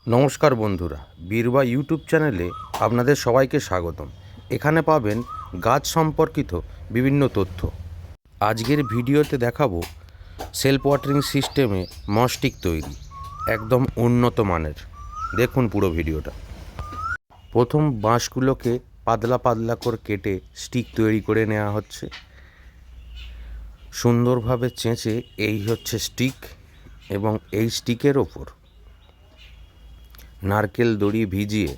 নমস্কার বন্ধুরা, বীরবা ইউটিউব চ্যানেলে আপনাদের সবাইকে স্বাগতম। এখানে পাবেন গাছ সম্পর্কিত বিভিন্ন তথ্য। আজকের ভিডিওতে দেখাবো সেলফ ওয়াটারিং সিস্টেমে মস্টিক তৈরি, একদম উন্নত মানের। দেখুন পুরো ভিডিওটা। প্রথম বাঁশগুলোকে পাতলা পাতলা করে কেটে স্টিক তৈরি করে নেওয়া হচ্ছে। সুন্দরভাবে চেঁচে এই হচ্ছে স্টিক, এবং এই স্টিকের ওপর নারকেল দড়ি ভিজিয়ে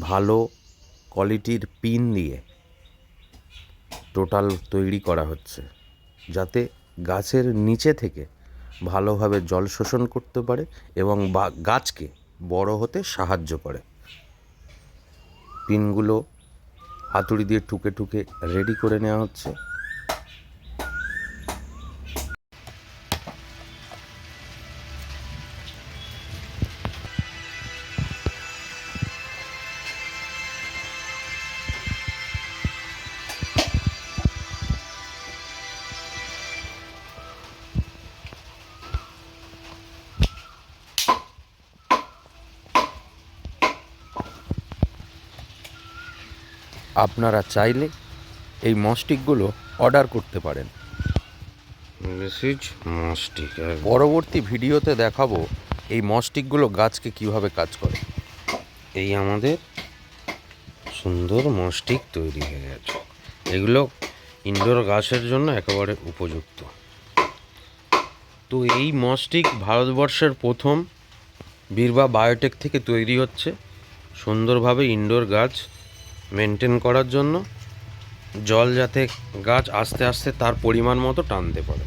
ভালো কোয়ালিটির পিন দিয়ে টোটাল তৈরি করা হচ্ছে, যাতে গাছের নিচে থেকে ভালোভাবে জল শোষণ করতে পারে এবং গাছকে বড় হতে সাহায্য করে। পিনগুলো হাতুড়ি দিয়ে ঠুকে ঠুকে রেডি করে নেওয়া হচ্ছে। আপনারা চাইলে এই মস্টিকগুলো অর্ডার করতে পারেন। মস্টিক পরবর্তী ভিডিওতে দেখাবো এই মস্টিকগুলো গাছকে কিভাবে কাজ করে। এই আমাদের সুন্দর মস্টিক তৈরি হয়ে গেছে। এগুলো ইনডোর গাছের জন্য একেবারে উপযুক্ত। তো এই মস্টিক ভারতবর্ষের প্রথম বীরবা বায়োটেক থেকে তৈরি হচ্ছে, সুন্দরভাবে ইনডোর গাছ মেনটেন করার জন্য, জল যাতে গাছ আস্তে আস্তে তার পরিমাণ মতো টানতে পারে।